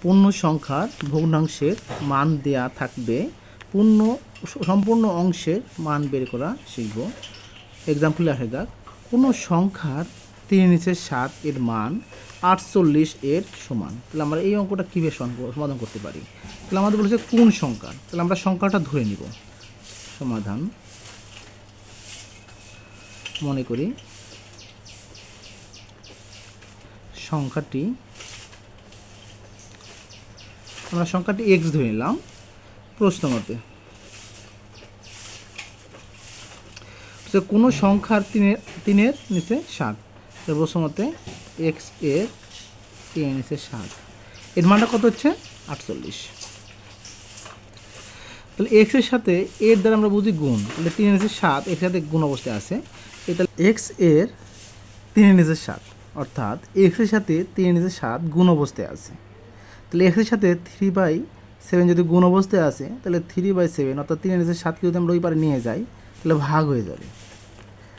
পূর্ণ সংখ্যার ভগ্নাংশের মান দেয়া থাকবে, সম্পূর্ণ অংশের মান বের করা শিখব। এক্সাম্পল আসা যাক, কোনো সংখ্যার 3/7 এর মান 48 এর সমান। তাহলে আমরা এই অঙ্কটা কীভাবে সমাধান করতে পারি? তাহলে আমাদের বলেছে কোন সংখ্যা, তাহলে আমরা সংখ্যাটা ধরে নিব। সমাধান মনে করি আমরা সংখ্যাটি x ধরে নিলাম প্রশ্ন মতে। কোনো সংখ্যার 3-এর নিচে 7, প্রশ্ন মতে x এর 3-এর নিচে 7, এর মানটা কত হচ্ছে 48। তাহলে x এর সাথে এর দ্বারা আমরা বুঝি গুণ, তাহলে 3-এর নিচে 7 এর সাথে গুণ অবস্থায় আছে। তাহলে x এর 3-এর নিচে 7 অর্থাৎ x এর সাথে 3-এর নিচে 7 গুণ অবস্থায় আছে। তাহলে x এর সাথে 3/7 যদি গুণ অবস্থায় আছে, তাহলে 3/7 অর্থাৎ 3-এর নিচে 7কে যদি আমরা ওই পারে নিয়ে যাই, তাহলে ভাগ হয়ে যাবে।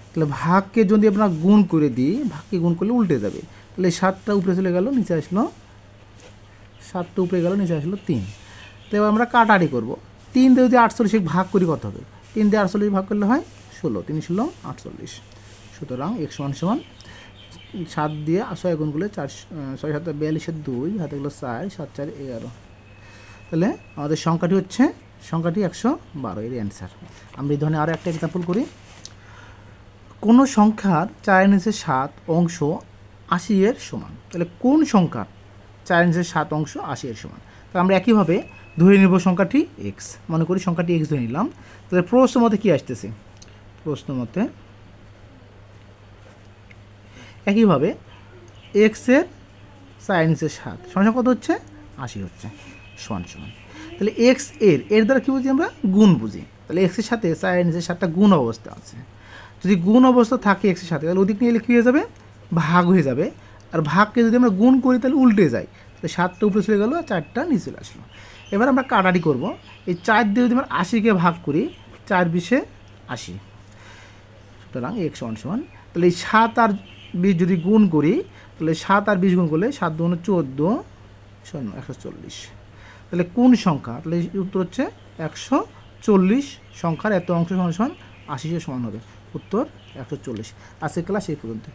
তাহলে ভাগকে যদি আমরা গুণ করে দিই, ভাগকে গুণ করলে উল্টে যাবে। তাহলে 7টা উপরে চলে গেল, নিচে আসলো 7টা উপরে গেল, নিচে আসলো 3। তো এবার আমরা কাটাকাটি করবো। 3 দিয়ে যদি 48 ভাগ করি কত হবে? 3 দিয়ে 48 ভাগ করলে হয় 16, 3-16 48। সুতরাং x সমান 7 দিয়ে 6 গুণ করলে 4, 6 7 42 2, হাতে গেলো 4, 7 4 11। তাহলে আমাদের সংখ্যাটি 112 এর অ্যান্সার। আমরা এই ধরনের আরও একটা এক্সাম্পল করি। কোনো সংখ্যার 4-এর নিচে 7 অংশ 80 এর সমান। তাহলে কোন সংখ্যার 4-এর নিচে 7 অংশ 80 এর সমান? তাহলে আমরা একইভাবে ধরে নেব সংখ্যাটি x। মনে করি সংখ্যাটি x ধরে নিলাম। তাহলে প্রশ্ন মতে কী আসতেছে? প্রশ্ন মতে একইভাবে x এর 4-এর নিচে 7 সমান কত হচ্ছে? 80 হচ্ছে, সমান। তাহলে x এর দ্বারা কী বুঝি? আমরা গুণ বুঝি। তাহলে x এর সাথে 4-এর নিচে 7টা গুণ অবস্থা আছে। যদি গুণ অবস্থা থাকে x এর সাথে, তাহলে ওদিক নিয়ে এলে কী হয়ে যাবে? ভাগ হয়ে যাবে। আর ভাগকে যদি আমরা গুণ করি তাহলে উল্টে যায়। তাহলে 7টা উপরে চলে গেল, 4টা নিচে চলে আসলো। এবার আমরা কাটাকাটি করবো। এই 4 দিয়ে যদি আমরা 80কে ভাগ করি, 4-20 80। সুতরাং x সমান তাহলে এই 7 আর 20 যদি গুণ করি, তাহলে 7 আর 20 গুণ করলে 7 2 14, 140। তাহলে কোন সংখ্যা? তাহলে উত্তর হচ্ছে 140 সংখ্যার এত অংশ সমান 80 সমান হবে। উত্তর 140। আজকের ক্লাস এই পর্যন্ত।